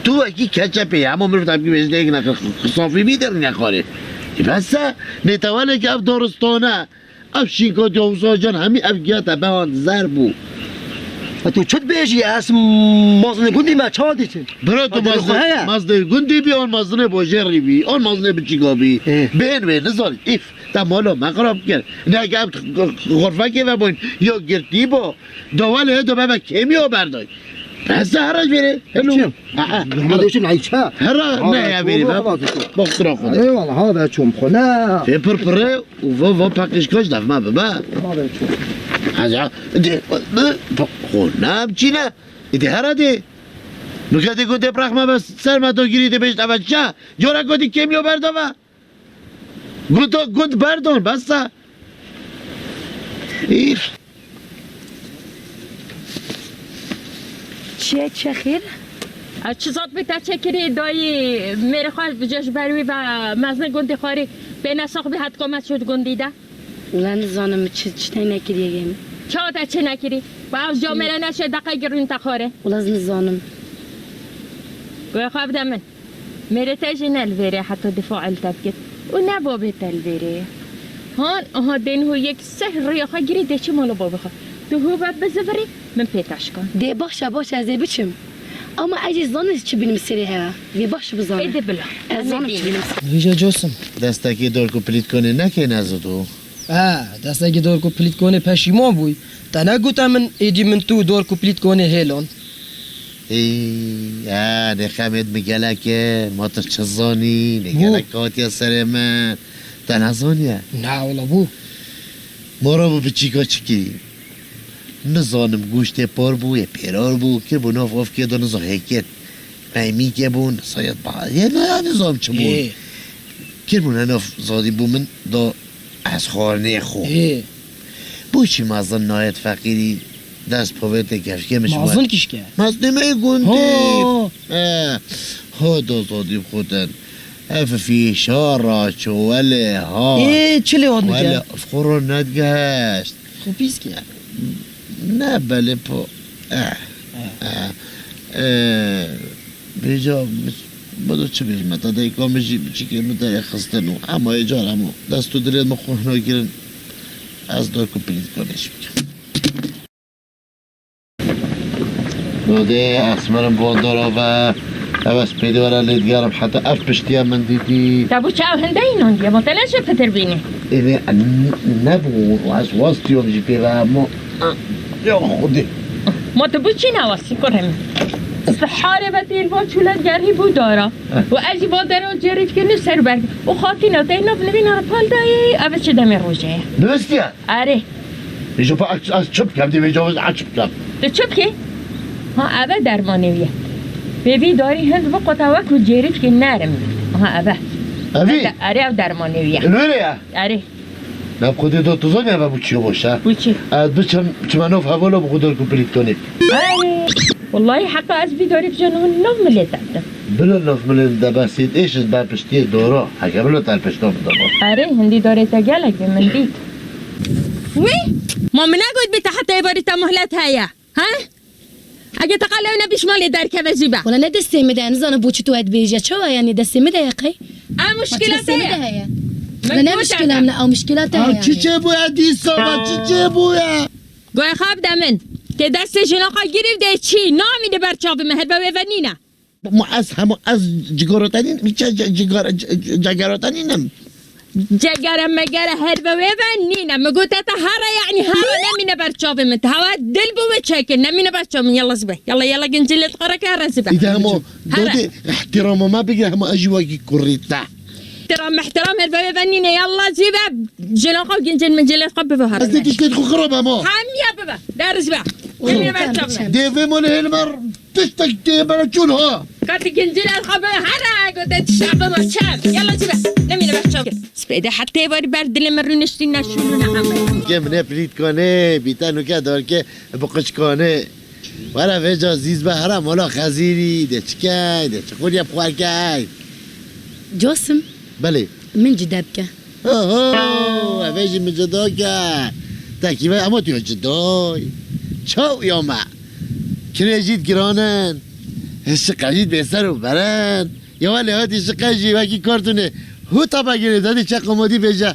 تو اکی کچپه اما میرو تبکی بزنه یک نکر صافی میدر نخواره نبسته نتوانه که اف دارستانه اف شینکا جاوزا جان همی اف گیاتا بهان زر بو تو چت بيجي اسم مازن قندي ما چاديت برا تو مازنه گندی بی آن مازنه باجری بی آن مازنه بچیگا بی بین بین نزال ایف تا مالا مقرب کرد نه گفت غرفه که و باین یا گرتی با دواله دو بابا کمیو بردای بس هرج بره هلو ما ديش نعيشها هرا نه یا بری بخطرا خود اي والله هذا شوم خنا في پرپره و و پاکش کش دف ما بابا هذا شوم هذا خونم چی نه ایده هرا ده نکته گنده برخمه بس سر ما تو گیریده بهش اول چه جورا گندی کمیو بردوه گند بردون بسته ایر چه خیر؟ از چیزات به تشکری دایی میره خواهد بجاش بروی و مزن گندی خاری به نساق به حد قامت شد گندیده ولی نزانم چه نکریه گیم چه تا چه نکری؟ و از جا میره نشه دقیق گرون تخاره ولی نزانم و خواب دمن میره تاجی نلویره حتی دفاع التفکت و نه بابه تلویره هان آها دین هو یک سهر ریاخه گیری ده چه مالو بابه خواه تو هو باید بزفری من پیتاش کن ده باشه از بچم اما اگه زانست چه بینم سری ها وی باشه بزانم ایده بلا از زانم چه بینم ریجا جوسم دستکی دور کپلیت کنه نکه نزدو دستگی دور کپلیت کنه پشیمان بوی تا نگوتا من ایدی من تو دور کپلیت کنه هیلان نخمید میگله که ما تا چه زانی نگله کاتی سر من تا نزانیه نه والا بو ما را بو بچیکا چکی نزانم گوشت پار بو یه پیرار بو که بو ناف آف که دو نزا هکت میمی که بو نسایت با یه نزام چه بو که بو ناف زادی بو من دا از خارنه خو بو چی مازن نایت فقیری دست پاویت کفشکه میشه مازن کش که مازن نمه گندی ها دا زادی خودن اف فی شارا چواله ها چلی واد ولی میگه افخور رو ندگشت خب پیس که نه بله پا بیجا بدو چه بیشم تا دیگه میشی چی که متای خستنو اما ایجار همو دستو دلت مخونه گیرن از دار کپلیت کنش میگم داده اسمرم باندارا و اوست پیدا ولا لیدگارم حتی اف پشتی من دیدی تابو چه هنده اینون دیگه مطلع شد فتر بینی اینه نبو و از واسطی هم جی پیدا اما یا خودی ما تبو چی نواسی کنم سحاره و دیلوا چولت گرهی بود دارا و ازی با درو جریف که نسر برگ و خاطی نده نف نبین پال دایی اوه چه دمی روژه درستیه آره بیجا پا از چپ کم دی بیجا از چپ کم تو چپ که ها اوه درمانویه ببی داری هند با قطعوک و جریف که نرم ها اوه اوی آره او درمانویه نوریه آره نب خودی دو توزانی اوه بو چیو باشه بو چی؟ بچم چمنوف حوالا بو خودار کپلیت کنی آره والله حقا از بی داری بجانه نو ملیت دادم بلا نف ملن ده بسید ایش از بر پشتی دورا حکه بلا تر پشتا بدم آره هندی داره تا گلک به من دید وی ما من نگوید بیتا حتی باری تا مهلت هیا ها؟ اگه تقلو نبیش مالی در که وزیبه ولی نه دسته میده نزانم بو چی تو اد بیجه چه یعنی دسته میده یقی مشکلات هیا ولی نه مشکلم نه او مشکلات هیا چه بویا دیسا و چه بویا گوی خواب دمن که دست جناقا گیریم ده چی نامیده بر چاپ مهر به ونینه ما از همو از جگاراتنین میچه جگاراتنینم جگرم مگر هر به ونینه مگو تا هر یعنی هر نمینه بر چاپ مت هوا دل بو چکه نمینه بر چاپ یلا زبه یلا گنجلت قرا که هر زبه ایده همو داده احترام ما بگیر همو اجواگی کوریتا احترام هر به ونینه یلا زبه جناقا گنجل منجلت قب به هر از دیگه شتید خو خراب همو هم یا بابا در زبه نمینه بر چاپ دیوه مال هلمر تشتک دیه برا چون ها قاعد جنجل الخبر هلا قلت الشعب ما شاب يلا جبه نمينا بحشوك سبيده حتى يبغى برد لما رنشتي نشونو نعمل که منه پرید کنه بیتنو که دار که بقش کنه ولا وجا زیز به هرم ولا خزیری ده چکای ده چخوری بخوار که جوسم بله من جداب که اوه اوهی من جدا که تکیبه اما تو جدای چاو یا ما کریجید گرانن هش قجید بسر رو برن یا ولی هاتی شقجی وکی کارتونه هو تا بگیره دادی چه قمادی بیجا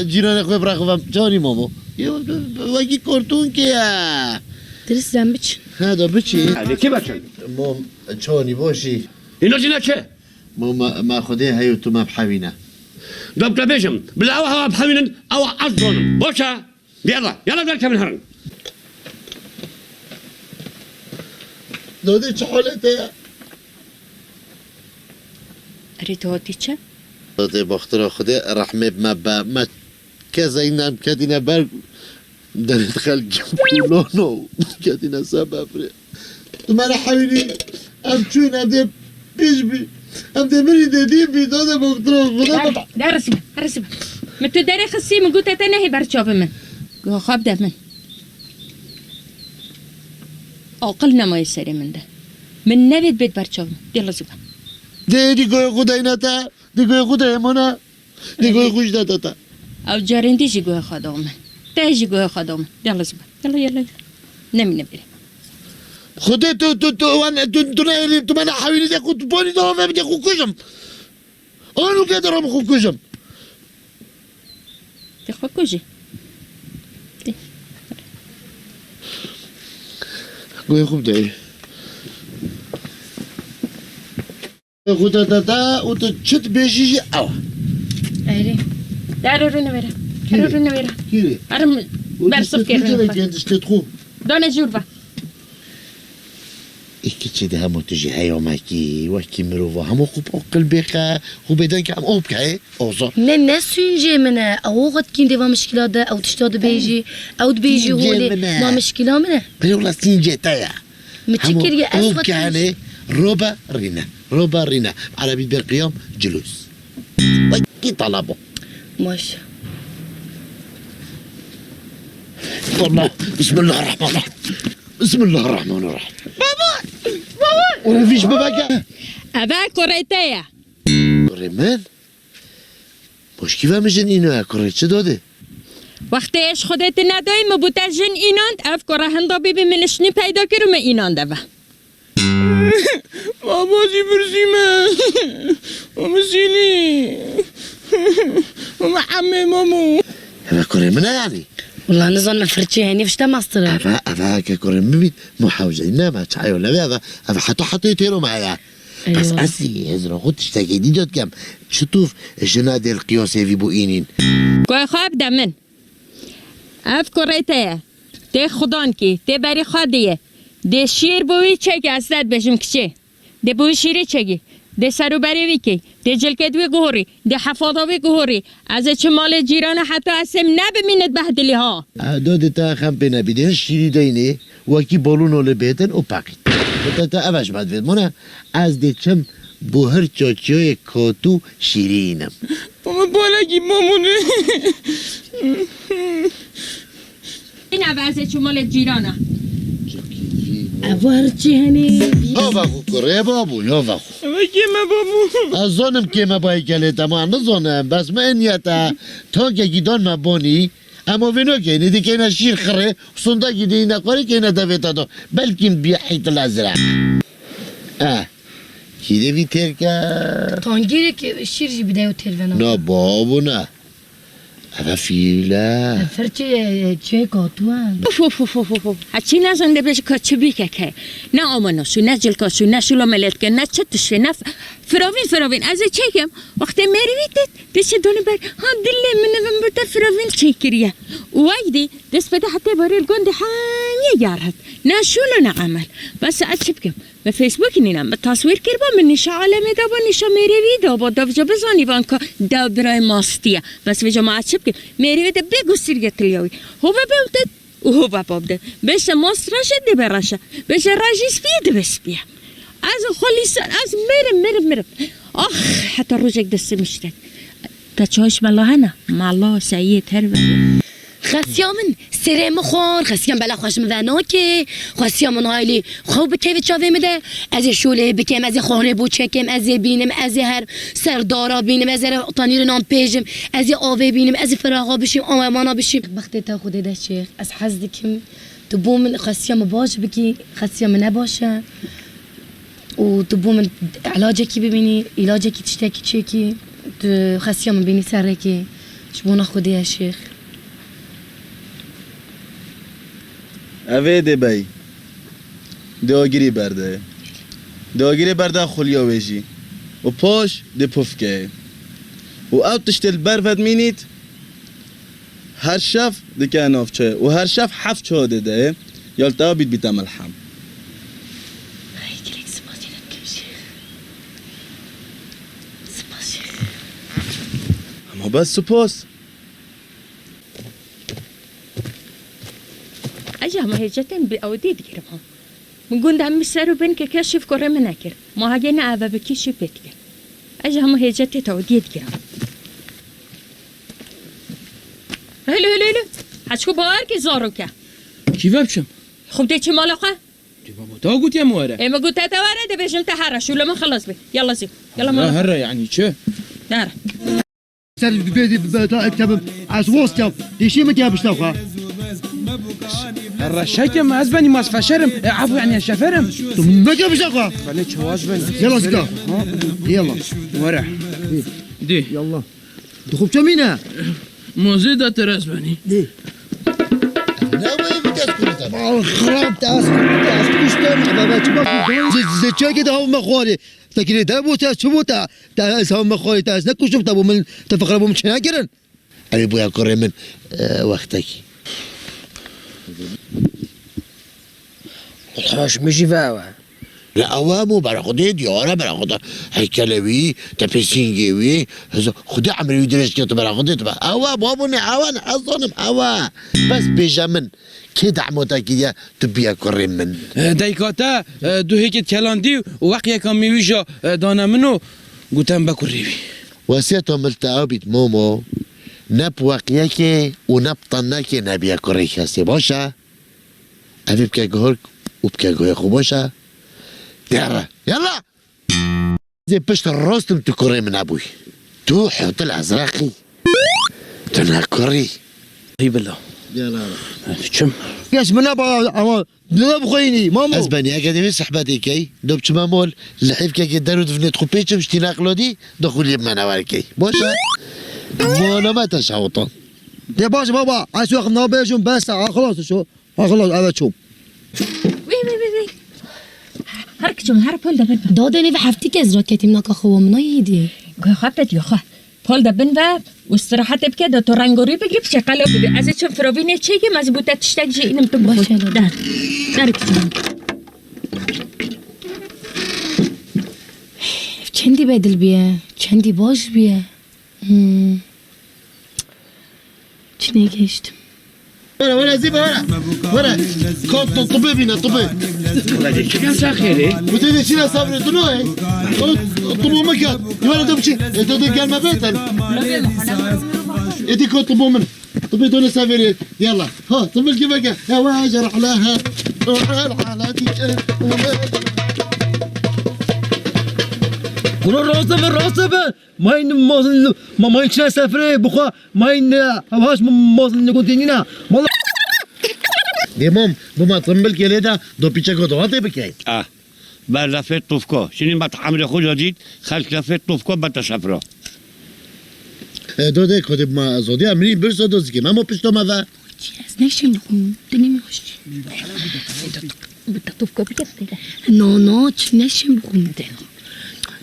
جیران خوی برا خوبم جانی مامو وکی کارتون که درست زن بچ ها دا بچی؟ کی بچه؟ مام چانی باشی اینا جینا چه؟ ما خوده هیو تو مبحوینه قبل بيجم بالأوا هوا بحمين أو أصدرون بوشا يلا ذلك من هرن داده چه حالته؟ اريد هاتي چه؟ داده باخترا خوده رحمه بمبا ما کذا اینم کدینه بر درد خلق پولانو کدینه سبب ره تو من حبیبی ام چون ام ده پیش بی ام ده مری دیدی بیداد مختار خدا درس من تو داری خسی من گوته تا نهی برچاو من گوه خواب ده من عقل نمای سری من ده من نوید بید برچاو من دیل زبا دی گوی خدای نتا دی گوی خدای مانا دی گوی خوش داتا تا او جارندی جی گوه خدا من ده جی گوه خدا من دیل زبا یلا نمی نبیره خدای تو نه تو من حاویلی ده خود بانی ده و بدی خود کشم آنو که دارم خود کشم دی خود کجی گوی خوب داری خدا تا و تو چت بیشی او ایره در رو نمیره کیره ارم برسف که دانه جور با ایکی چه ده همو تجی هیامکی وکی مروفا همو خوب اقل بخه خوب بدن که هم اوب که اوزا نه سونجي منه او قد كين ديما مشكلة ده او تشتاد بيجي او تبيجي هولي ما مشكلة منه بيولا سينجي تايا متشكر يا اوب اسفة كهاني روبا رينا عربي بالقيام جلوس وكي طلبه ماشي والله بسم الله الرحمن الرحيم بابا فيش بابا اوه کوریتایا من باش کی فهمشن اینو کاری چه داده وقتی اش خودت ندایی مبوتا جن ایناند اف کره هندا بیبی منشنی پیدا کرو من ایناند اوه بابا جی برزیمه ماما سیلی ماما عمه مامو اوه کاری منه یعنی والله نظن فرتشي هني فشتا ماستر اوه که کاری مبید محاوجه نه چای ولا اوه حتی تیرو معايا بس أسي هزرا خود تشتاقي دي جد كم شطوف جناد القياسي في بوئينين کوی خواب دمن اف کوریتایا تی خودان کی تی بری خودیه ده شیر بوی چه که اصلت بشم کچه ده بوی شیری چگی ده سرو بری وی کی ده جلکت وی گوری ده حفاظا وی گوری از چه مال جیران حتی اسم نبمینت بهدلی ها داد تا خم بنا بیده شیری دینه وکی بالون اول بیتن و پاکید تا اوش بعد وید مونه از دیچم بو هر چاچای کاتو شیرینم بابا بالگی مامونه این عوضه چه مال جیرانه افرتشي هني ها بخو کره بابو یا بخو کیمه بابو از زنم که ما باید کلیت اما نزنم بس من نیتا تا که گیدان ما بانی اما وینو که نیدی که اینا شیر خره سنده گیدی اینا کاری که اینا دویتا دو بلکیم بیا حیط الازرق کیده بی تیر که تانجيري كي شيرجي بدايو تلفنا نه بابو نه اما فیله فرتشي چه كاتوان هچی نزنده بشه که چه بیکه که نه آمانوشو نه جلکاشو نه شلو ملت که نه چتشه نه فراوین از چه کم وقتی مریویدت دست دونه بر ها دلی من بتا فراوین چه کریه وایدی دست بده حتی باری الگوند حامیه یارد نه شلو نه عمل بس اچه بکم به فیسبوک نینم به تصویر کربا من نشا عالمه دا با نشا مریویده با دا بزانی وانکا دا برای ماستیه بس وجا ما اچه بکم مریویده بگو سیرگت لیاوی هو ببودد و بابده بشه ماست راشه دی براشه بشه راجیس بیده بس بیا از خلیصان از مرم آخ حتی روزک دسته میشتد تا چاش ملاهنه مالا سعیه تر خسيامن سريم خور خسيام بلا خوش مذانوكي خسيامن هايلي خو بكيف تشافي مده از شوله بكم از خونه بو چكم از بينم از هر سردارا بينم از طنير نام بيجم از اوي بينم از فراغا بشيم امانا بشيم بختي تا خود ده شيخ از حزدكم تبو من خسيام باش بكي خسيام نباشه وتبو من علاجك ببيني علاجك تشتكي تشيكي خسيام بيني سركي شبونا خودي يا شيخ اوه ده بای داگیری برده خلیا ویجی و پاش ده پفکه و او تشتل برفت مینید هر شف ده که نافچه و هر شف 7 چه ده یالتا بید بیتم الحم اما بس سپاس اجا ما هي جتن بأودي ديرهم من دمی سر و بین که کشف کره من نکر ما هگه نه اوه بکیشی پیت کن اجا همه هجتی تا دید گرم هلو حشکو باور که زارو که کیفه بشم خب ده چی مالا خواه؟ تا قلت يا مواره اما قلت تواره ده بشم تحره شو لما خلاص بي يلا زي يلا لا مالا هره يعني چه داره سر بيدي بتاع از وسط ديشي متى بشتاقها هره شايكم ازبني ماس فشرم عفو يعني شفرم ما جاب بشتاقها خلي تشواز بني يلا زكا يلا ورع دي يلا دخل جمينة موزيدة تراس بني دي خراب تاس كشتم زي كده هم مخوري تكري ده بوتا شبوتا تاس هم مخوري تاس نكشف تابو من تفقر ابو مش ناكرن أنا بويا كوري من وقتك الحوش مشي فاوا لا أوامو برا خدي ديارة برا خدا هيكلوي تبسينجيوي خدي عمري يدرس كده برا خدي تبع أوا بابوني أوا أظنم أوا بس بيجامن كده عموتا كده تبيا كوري من دايكاتا دو هيك تكلاندي ووقيا كان ميوجا دانا منو قلتم بكوريبي وسيتو ملتقابيت مومو نب وقياكي ونب طناكي نبيا كوري كاسي باشا أبي بكا جهرك وبكا جوي خوباشا يلا زي بشت الروستم تكوري من ابوي تو حوت الازرقي تنها كوري اي بالله يلا شم ياش من ابا لا بخويني ماما اسباني اكاديمي صحباتي كي دوبش مامول لحيف كي دارو دفني تخوبيتش مشتي ناقلودي دخول يما نواركي باشا مولا ما تشعوطون يا باشا بابا عايز واخد نوبيجون بس خلاص شو خلاص هذا شو وي هركشم هر پول ده بن دادنی و هفتی که از را کتیم ناکا خوام ناییدی گوه خواهد یا خواه پول ده بن و استراحت بکه ده تو رنگوری بگی بشه قلب بگی از چون فروبینه چه گیم از بوده تشتک جی اینم تو باشه بخود در کشم چندی بدل بیه چندی باش بیه چنه گشتم ولا زيبه ولا كنت طبيب هنا طبيب والله شو كان ساخيري وتدري شنو صابر دنوي طبوا مكان ولا تمشي تدري قال ما بيتن ادي كنت طبوا من طبي دون سافر يلا ها طبل كيفك يا واجر علىها حالاتي كل راسبه ما ين ما ينشنا سفري بخا ما ين هواش ما نقولينا والله دي ماما طنبل كيلدا دو بيتشا غدواتي بكاي بر لفت طوفكو شنو ما تعمل خو جديد خلك لفت طوفكو بتسافروا دو ده كده ما زودي امري برسو دوزكي ما بيشتو ما ذا از نشیم بخون دنی میخوشی بتطوفكو بكده نه چی نشیم بخون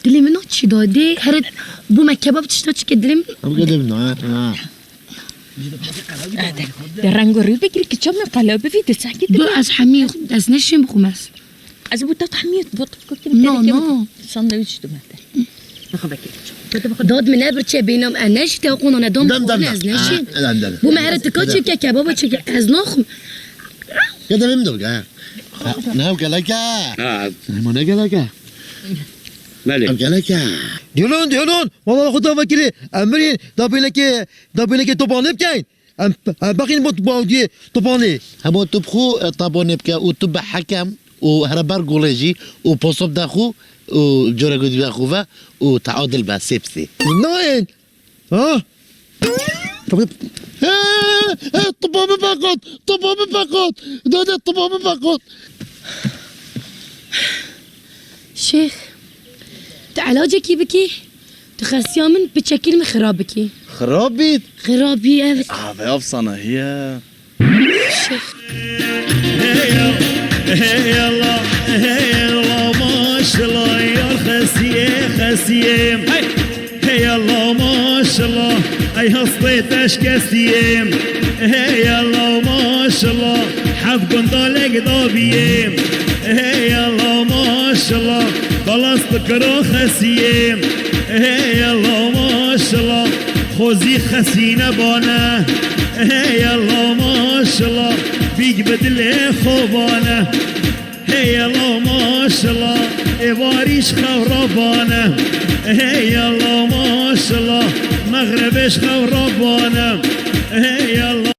دلی منو چی داده هرد بو مکباب تشتا چی که دلیم ام قدمنا ده رنگوری بگیری که چون قلب بفید ساکت دو از حمی از نشیم بخون از از بوده تحمیت بطفكو كده نه ساندویچ تو مهده نخواه بکید داد من ابر چه بینم انش تا قون انا دم دم از نشیم دم بو مهرت که که کباب چه از نخم كده بمدو ناو كلاكا منا كلاكا مالك كلاكا ديالون والله خدا فكري امرين دابينك طباني بكاين باقي نموت باودي طباني همو تبخو طابوني بكا وتبع حكم وهربار جوليجي وبوصب داخو وجورا قد داخوفا وتعادل مع سيبسي ناين ها طبابة فقط دادا طبابة فقط شيخ تعالجك بكي تخسيا من بشكل خرابكي خرابيت خرابي أبد بيفصنا هي هي الله ما شاء الله يا خسيم هي الله ما شاء الله اي هصيتش كسيم هي الله ما شاء الله حب قندالك ضابيم هي الله ما شاء الله خلاص تكرو خسيم هي الله ما شاء الله خوزي خسينة بانا هي الله ما شاء الله فيك بدل خوبانا هي الله ما شاء الله إباريش خوربانه هي الله ما شاء الله مغربش خوربانه هي الله